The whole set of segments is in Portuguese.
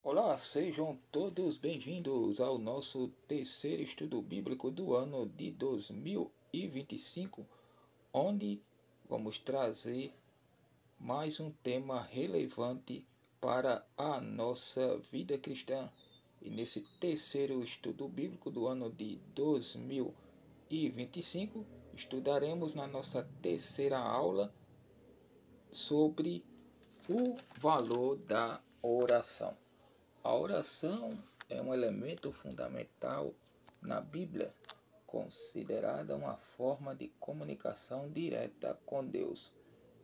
Olá, sejam todos bem-vindos ao nosso terceiro estudo bíblico do ano de 2025, onde vamos trazer mais um tema relevante para a nossa vida cristã. E nesse terceiro estudo bíblico do ano de 2025, estudaremos na nossa terceira aula sobre o valor da oração. A oração é um elemento fundamental na Bíblia, considerada uma forma de comunicação direta com Deus.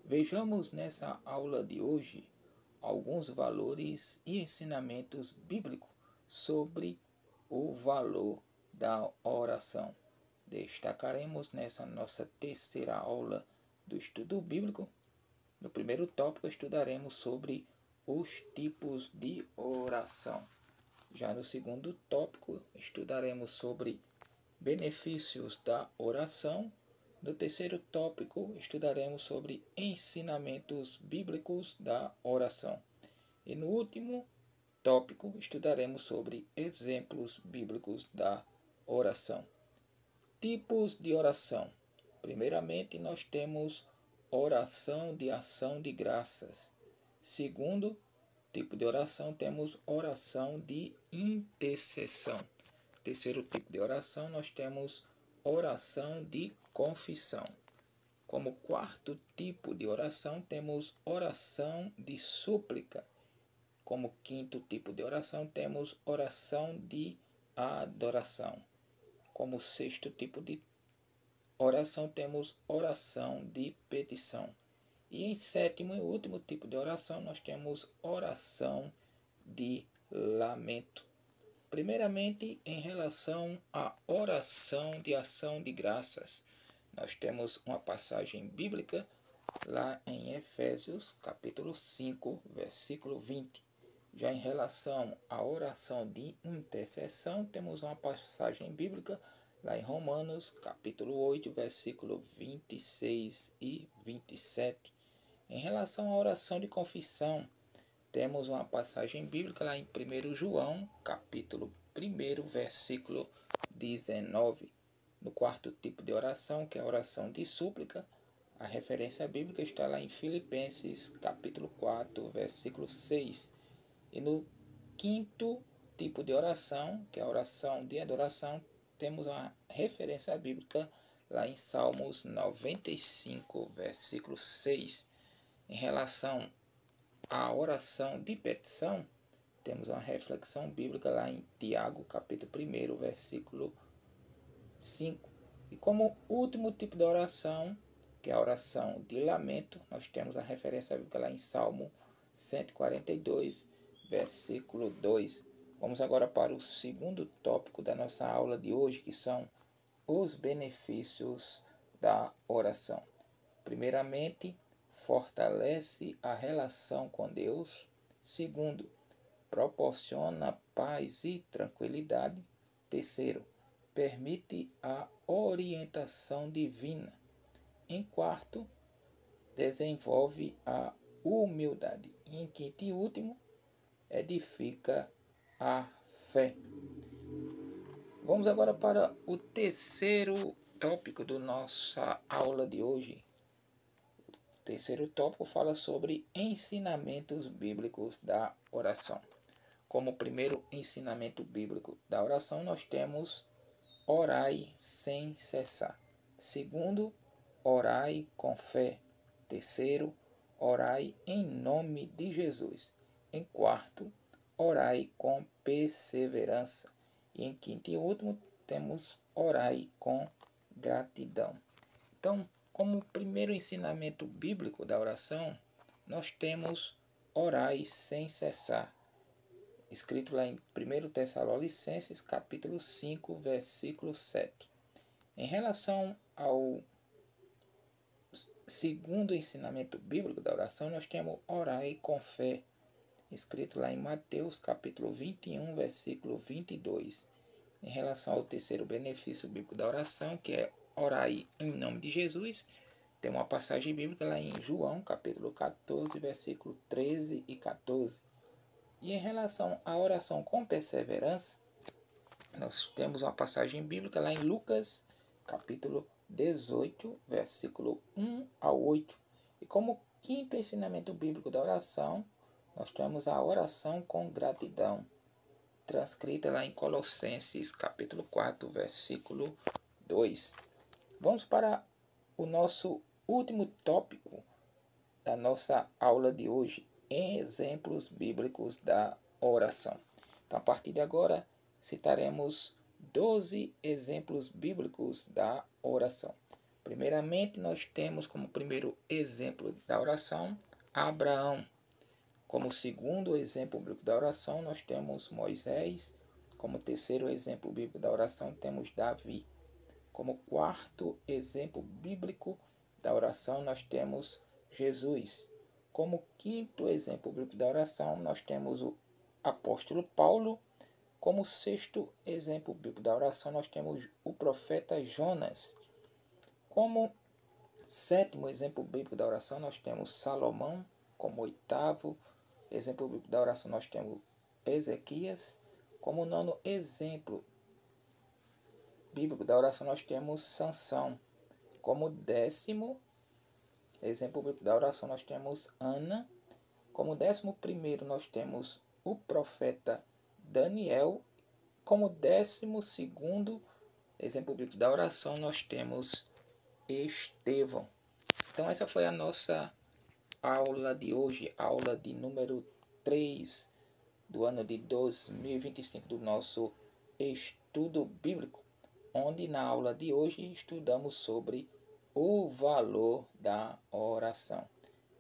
Vejamos nessa aula de hoje alguns valores e ensinamentos bíblicos sobre o valor da oração. Destacaremos nessa nossa terceira aula do estudo bíblico. No primeiro tópico, estudaremos sobre os tipos de oração. Já no segundo tópico, estudaremos sobre benefícios da oração. No terceiro tópico, estudaremos sobre ensinamentos bíblicos da oração. E no último tópico, estudaremos sobre exemplos bíblicos da oração. Tipos de oração. Primeiramente, nós temos oração de ação de graças. Segundo tipo de oração, temos oração de intercessão. Terceiro tipo de oração, nós temos oração de confissão. Como quarto tipo de oração, temos oração de súplica. Como quinto tipo de oração, temos oração de adoração. Como sexto tipo de oração, temos oração de petição. E em sétimo e último tipo de oração, nós temos oração de lamento. Primeiramente, em relação à oração de ação de graças, nós temos uma passagem bíblica lá em Efésios, capítulo 5, versículo 20. Já em relação à oração de intercessão, temos uma passagem bíblica lá em Romanos, capítulo 8, versículo 26 e 27. Em relação à oração de confissão, temos uma passagem bíblica lá em 1 João, capítulo 1, versículo 19. No quarto tipo de oração, que é a oração de súplica, a referência bíblica está lá em Filipenses, capítulo 4, versículo 6. E no quinto tipo de oração, que é a oração de adoração, temos uma referência bíblica lá em Salmos 95, versículo 6. Em relação à oração de petição, temos uma reflexão bíblica lá em Tiago, capítulo 1, versículo 5. E como último tipo de oração, que é a oração de lamento, nós temos a referência bíblica lá em Salmo 142, versículo 2. Vamos agora para o segundo tópico da nossa aula de hoje, que são os benefícios da oração. Primeiramente, fortalece a relação com Deus. Segundo, proporciona paz e tranquilidade. Terceiro, permite a orientação divina. Em quarto, desenvolve a humildade. E em quinto e último, edifica a fé. Vamos agora para o terceiro tópico da nossa aula de hoje. O terceiro tópico fala sobre ensinamentos bíblicos da oração. Como primeiro ensinamento bíblico da oração, nós temos orai sem cessar. Segundo, orai com fé. Terceiro, orai em nome de Jesus. Em quarto, orai com perseverança. E em quinto e último, temos orai com gratidão. Então, como primeiro ensinamento bíblico da oração, nós temos orai sem cessar, escrito lá em 1 Tessalonicenses, capítulo 5, versículo 7. Em relação ao segundo ensinamento bíblico da oração, nós temos orai com fé, escrito lá em Mateus, capítulo 21, versículo 22. Em relação ao terceiro benefício bíblico da oração, que é orai em nome de Jesus, tem uma passagem bíblica lá em João, capítulo 14, versículo 13 e 14. E em relação à oração com perseverança, nós temos uma passagem bíblica lá em Lucas, capítulo 18, versículo 1 ao 8. E como quinto ensinamento bíblico da oração, nós temos a oração com gratidão, transcrita lá em Colossenses, capítulo 4, versículo 2. Vamos para o nosso último tópico da nossa aula de hoje, em exemplos bíblicos da oração. Então, a partir de agora, citaremos 12 exemplos bíblicos da oração. Primeiramente, nós temos como primeiro exemplo da oração Abraão. Como segundo exemplo bíblico da oração, nós temos Moisés. Como terceiro exemplo bíblico da oração, temos Davi. Como quarto exemplo bíblico da oração, nós temos Jesus. Como quinto exemplo bíblico da oração, nós temos o apóstolo Paulo. Como sexto exemplo bíblico da oração, nós temos o profeta Jonas. Como sétimo exemplo bíblico da oração, nós temos Salomão. Como oitavo exemplo bíblico da oração, nós temos Ezequias. Como nono exemplo bíblico da oração, nós temos Sansão. Como décimo exemplo bíblico da oração, nós temos Ana. Como 11º, nós temos o profeta Daniel. Como 12º exemplo bíblico da oração, nós temos Estevão. Então, essa foi a nossa aula de hoje, aula de número 3 do ano de 2025 do nosso estudo bíblico, onde na aula de hoje estudamos sobre o valor da oração.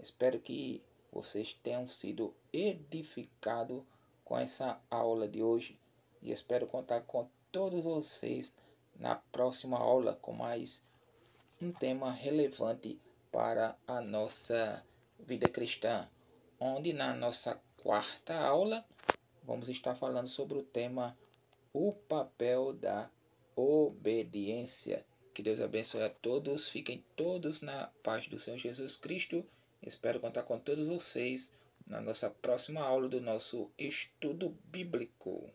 Espero que vocês tenham sido edificados com essa aula de hoje e espero contar com todos vocês na próxima aula com mais um tema relevante para a nossa vida cristã, onde na nossa quarta aula vamos estar falando sobre o tema o papel da obediência. Que Deus abençoe a todos, fiquem todos na paz do Senhor Jesus Cristo. Espero contar com todos vocês na nossa próxima aula do nosso estudo bíblico.